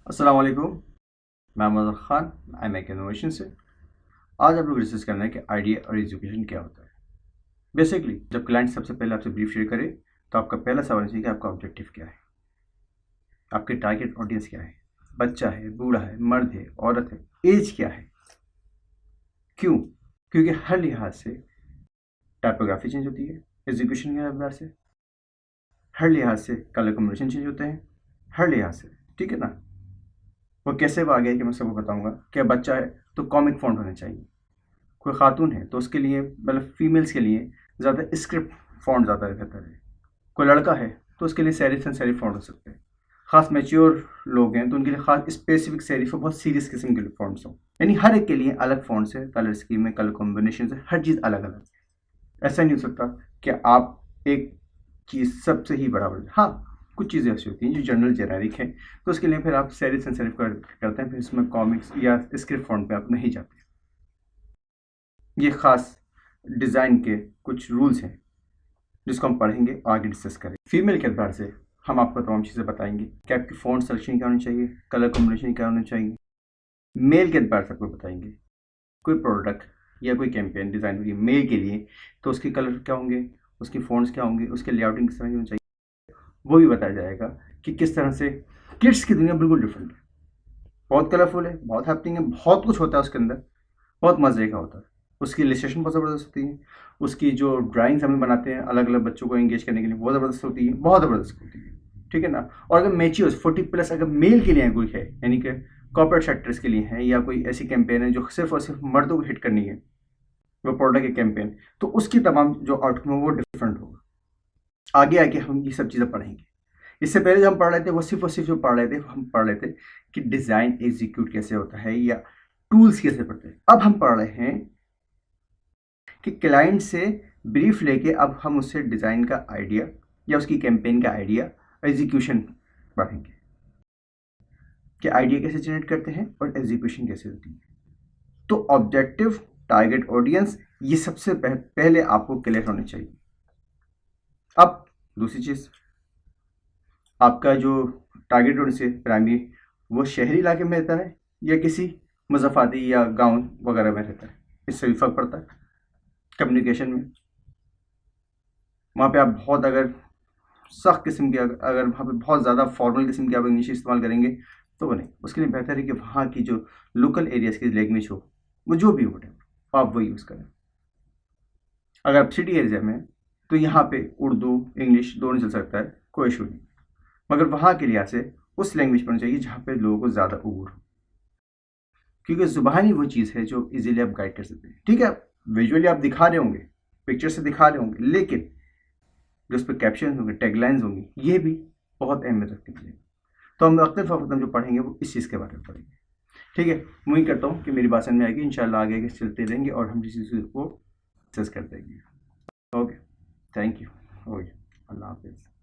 अस्सलाम वालेकुम। मैं मोहम्मद ख़ान, आई मैक इनोवेशन से। आज आप लोग डिस्कस करना है कि आइडिया और एजुकेशन क्या होता है। बेसिकली जब क्लाइंट सबसे पहले आपसे ब्रीफ शेयर करे तो आपका पहला सवाल चाहिए कि आपका ऑब्जेक्टिव क्या है, आपके टारगेट ऑडियंस क्या है, बच्चा है, बूढ़ा है, मर्द है, औरत है, एज क्या है। क्यों? क्योंकि हर लिहाज से टाइपोग्राफी चेंज होती है एजुकेशन के एतबार से, हर लिहाज से कलर कॉम्बिनेशन चेंज होते हैं, हर लिहाज से। ठीक है ना। वो कैसे आ गया कि मैं सबको बताऊंगा। क्या बच्चा है तो कॉमिक फॉन्ट होना चाहिए, कोई खातून है तो उसके लिए मतलब फीमेल्स के लिए ज़्यादा स्क्रिप्ट फॉन्ट ज़्यादा बेहतर है, कोई लड़का है तो उसके लिए सेरिफ एंड सेरिफ फॉन्ट हो सकते हैं, खास मैच्योर लोग हैं तो उनके लिए खास स्पेसिफिक सेरिफ और बहुत सीरियस किस्म के फॉन्ट्स हों। यानी हर एक के लिए अलग फॉन्ट्स है, कलर स्कीम है, कलर कॉम्बिनेशन है, हर चीज़ अलग अलग है। ऐसा नहीं हो सकता कि आप एक चीज़ सबसे ही बराबर। हाँ, कुछ चीज़ें ऐसी होती हैं जो जनरल जेनेरिक है, तो उसके लिए फिर आप सेरिफ एंड सेरिफ करते हैं, फिर इसमें कॉमिक्स या स्क्रिप्ट फॉन्ट पे आप नहीं जाते। ये खास डिज़ाइन के कुछ रूल्स हैं जिसको हम पढ़ेंगे आगे डिस्कस करें। फीमेल के अतबार से हम आपको तमाम चीज़ें बताएंगे कि आपकी फ़ॉन्ट सिलेक्शन क्या होनी चाहिए, कलर कॉम्बिनेशन क्या होना चाहिए। मेल के अतबार से आपको बताएंगे कोई प्रोडक्ट या कोई कैंपेन डिज़ाइन होगी मेल के लिए तो उसके कलर क्या होंगे, उसकी फ़ॉन्ट्स क्या होंगे, उसके लेआउटिंग किस तरह की होनी चाहिए, वो भी बताया जाएगा कि किस तरह से। किड्स की दुनिया बिल्कुल डिफरेंट है, बहुत कलरफुल है, बहुत हैपनिंग है, बहुत कुछ होता है उसके अंदर, बहुत मज़े का होता है। उसकी इलस्ट्रेशन बहुत ज़बरदस्त होती है, उसकी जो ड्राइंग्स हमें बनाते हैं अलग अलग बच्चों को एंगेज करने के लिए बहुत ज़बरदस्त होती है, बहुत ज़बरदस्त होती है। ठीक है ना। और अगर मेच्योर 40+ अगर मेल के लिए कोई है, यानी कि कॉर्पोरेट सेक्टर्स के लिए है या कोई ऐसी कैंपेन है जो सिर्फ और सिर्फ मर्दों को हिट करनी है, वो प्रोडक्ट की कैंपेन, तो उसकी तमाम जो आउटकम है वो डिफरेंट होगा। आगे आगे हम ये सब चीज़ें पढ़ेंगे। इससे पहले जो हम पढ़ रहे थे वो सिर्फ और सिर्फ जो पढ़ रहे थे हम पढ़ रहे थे कि डिज़ाइन एग्जीक्यूट कैसे होता है या टूल्स कैसे पढ़ते हैं। अब हम पढ़ रहे हैं कि क्लाइंट से ब्रीफ लेके अब हम उससे डिज़ाइन का आइडिया या उसकी कैंपेन का आइडिया एग्जीक्यूशन पढ़ेंगे कि आइडिया कैसे जनरेट करते हैं और एग्जीक्यूशन कैसे होती है। तो ऑब्जेक्टिव, टारगेट ऑडियंस, ये सबसे पहले आपको क्लियर होने चाहिए। अब दूसरी चीज़, आपका जो टारगेट ऑडियंस है प्राइमरी, वो शहरी इलाके में रहता है या किसी मुज़फ़ाती या गांव वगैरह में रहता है, इससे भी फ़र्क पड़ता है कम्युनिकेशन में। वहाँ पे आप बहुत अगर सख्त किस्म की अगर वहाँ पे बहुत ज़्यादा फॉर्मल किस्म की आप इंग्लिश इस्तेमाल करेंगे तो वो नहीं। उसके लिए बेहतर है कि वहाँ की जो लोकल एरियाज़ की लैंग्वेज हो, वो जो भी हो आप वो यूज़ करें। अगर आप सिटी एरिया में तो यहाँ पे उर्दू इंग्लिश दोनों चल सकता है, कोई इशू नहीं, मगर वहाँ के लिहाज से उस लैंग्वेज पर चाहिए जहाँ पे लोगों को ज़्यादा उबूर हो, क्योंकि ज़ुबानी वो चीज़ है जो इजीली आप गाइड कर सकते हैं। ठीक है, विजुअली आप दिखा रहे होंगे, पिक्चर से दिखा रहे होंगे, लेकिन जो उस पर कैप्शन होंगे, टैगलाइंस होंगी, ये भी बहुत अहमियत रखती है। तो हम वक्त फ़वक़्त जो पढ़ेंगे वो इस चीज़ के बारे में पढ़ेंगे। ठीक है, उम्मीद करता हूँ कि मेरी बात समझ में आएगी। इंशाल्लाह आगे चलते रहेंगे और हम इस चीज़ को डिस्कस करते रहेंगे। Okay, thank you. ओके, अल्लाह हाफिज़।